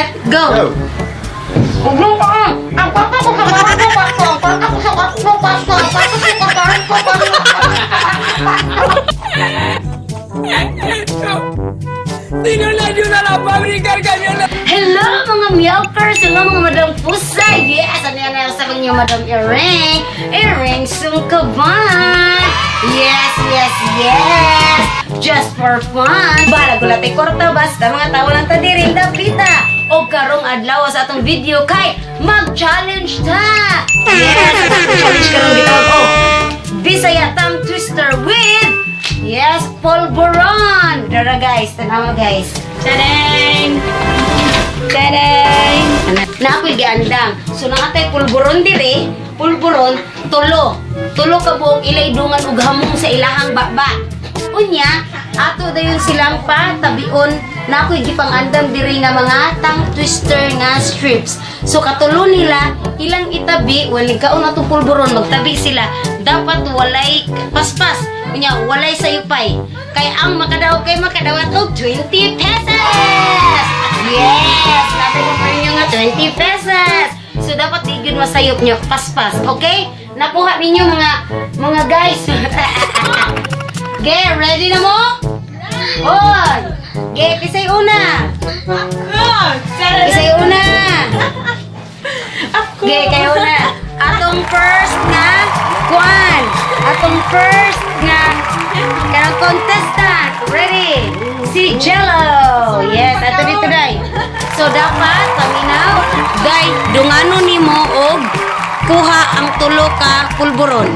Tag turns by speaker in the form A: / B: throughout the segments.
A: set, go! Hello mga milkers! Hello mga Madam Pusa! Yes! Ano yan ang sabi niyo Madam Ering? Ering Sungkaban! Yes! Yes! Yes! Just for fun! Bala ko natin korta basta mga tao lang ta dirin dapita! O karong adlaw sa atong video kay mag-challenge ta! Yes! Mag-challenge karong bitawag o Bisaya tongue twister with yes, pulburon! Dara guys, tanawa guys. Tadang! Tadang! Na ako'y giandang. So nang atay pulburon dire, pulburon, tulo. Tulo ka buong ilay dungan ug hamong sa ilahang baba. Unya, ato dayon silang pa tabion na ako'y gipangandam dire nga mga tongue twister nga strips. So katulo nila, ilang itabi, walig kaon atong pulburon, magtabi sila. Dapat walay paspas. Unya, walay sayupay. Kaya ang makadaw kay makadawat og 20 pesos! Yes! Natin mo pa ninyo nga 20 pesos! So, dapat di yun masayop nyo. Paspas, okay? Nakuha ninyo mga guys. Okay, ready na mo? On! Okay, kisay una! Kisay una! Okay, kayo na. Atong first na kwan. Atong first na kanang contestant. Ready? Si Jello. Yes, ato dito day. So dapat paminaw day dungano nimo og kuha ang tulo ka pulburon.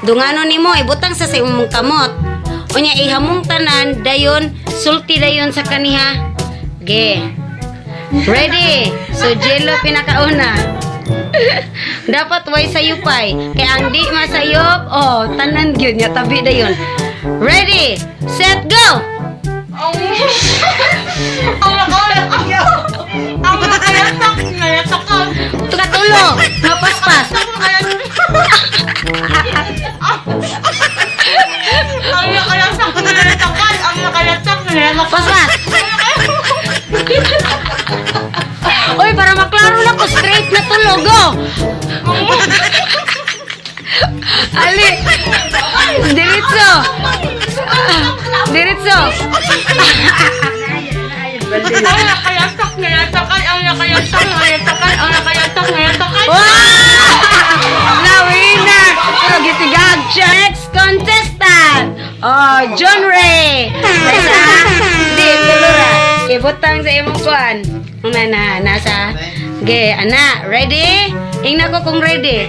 A: Dungano nimo ibutang sa imong kamot. Unya ihamong tanan dayon sulti dayon sa kaniha. Ge. Ready? So Jello pinakauna. Dapat way sayupay. Kaya ang di masayop, oh, tanan gyud nya tabi dayon. Ready, set, go. Tulo, napaspas. Paspas. Oy, para maklaro na ko, straight na tulo, go! Ali! Diretso! Diretso! Nawina! Pero gitigag siya. Next contestant! Oh, John Ray! Di, tulura. Ibutang sa imong kuan. Nasa. Okay, anak, ready? Ingna ko kung ready.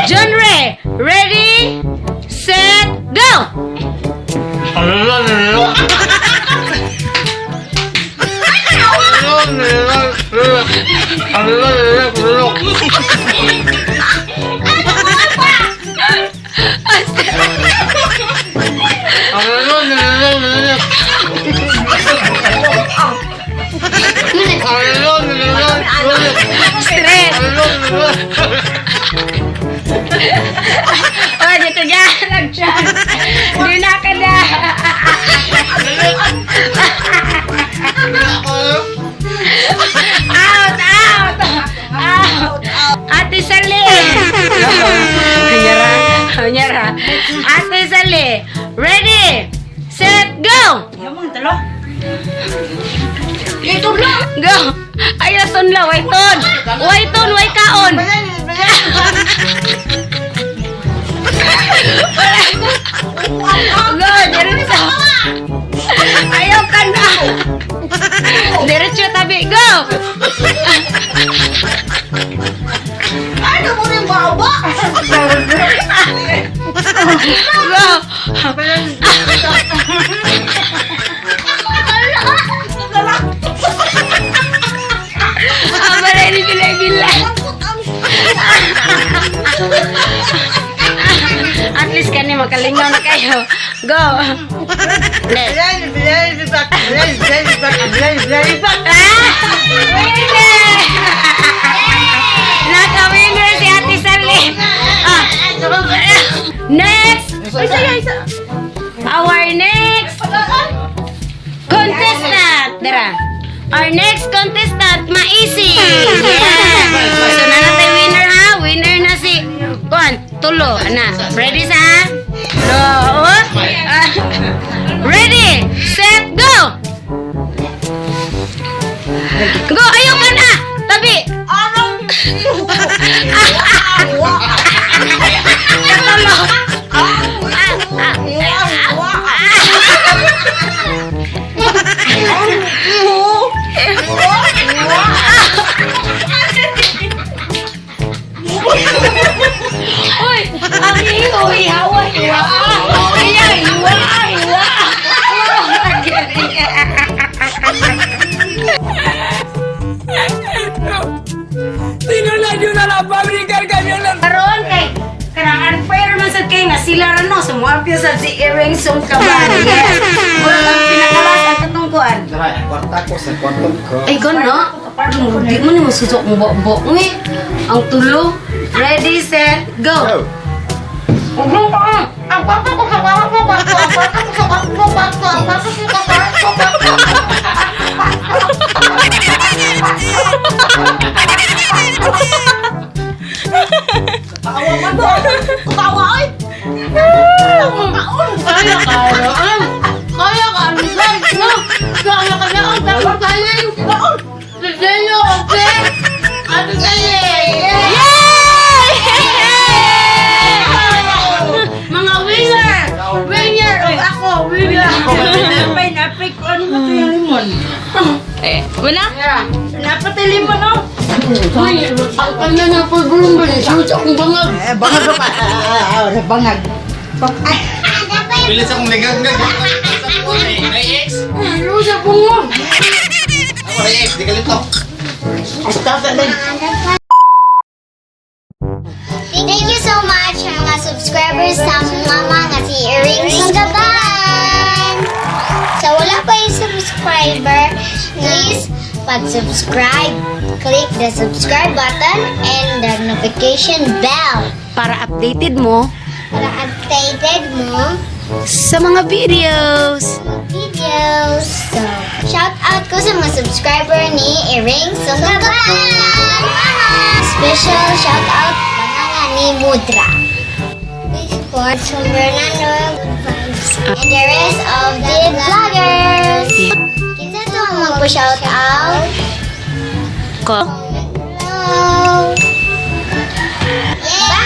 A: John Ray, ready, set, go! Stress. Oh, dito galag siya. Di na ka na. Out, out. Out. Ate Sali. Hanyara. Ate Sali. Ready, set, go. Go. Ayaw tunla, way ton. Way ton, way kaon. Go, diretso. Ayaw ka na. Diretso tabi, go.
B: Ano mo rin baba?
A: Go. Abara ini bila-bila. At least kani makalingaw na kayo. Go. Naka-winner si Ate Sally. Next. Our next contestant. Dara. Our next contestant So na natin winner ha. Winner na si Kuan, tulo. Ana, ready sa? Tulo. Ready, set, go! Go, ayaw ka na! Tabi! Uy! Ang iyo! Ihawa! Iwa! Iya! Iwa! Iwa!
C: Tinulan nyo na lang, pabrikan kami lang.
A: Karon kay karang unfair man sad kay nga sila ra no sumwapya sa si earrings song kaban. Yes. Wala lang pinakalas ang katungkuan.
D: Kwarta ko sa kwarto ko.
A: Ay gano. Di mo ni masusok mo bok ni. Ang tulo. Ready, set, go. Ugrong pa.
B: Ang papa ko sa papa ko, ang papa ko sa papa ko, ang papa ko sa papa ko. Tawa man mo. Tawa ay.
A: Kaya ka, guys, no? Kaya ka na ang tapos kayo. Sige, okay? Ano kayo? Yay! Mga winner! Winner! Ako, winner!
B: May napik ko ano mo yung limon.
A: Wala?
B: Napatay limon no?
A: Uy, ang kanya na pag-gulong ba niya? Shoot akong bangag.
B: Bangag pa. Bangag.
D: Bilis akong nagagag. Sa puti. May ex.
A: Ano sa bungong?
D: Ako may ex. Di ka lito.
E: Thank you so much mga subscribers sa mga si Earrings ng Gaban. Sa wala pa yung subscriber, please pag-subscribe. Click the subscribe button and the notification bell
A: Para updated mo
E: para updated mo
A: sa mga videos.
E: mga videos. So, shout out ko sa mga subscriber ni Earrings ng Gaban. Special shout out mga ni Mudra. Please support San Fernando Vibes and the rest of the vloggers. Kinsa to ang magpa-shout out?
A: Ko.
E: Hello. Yay!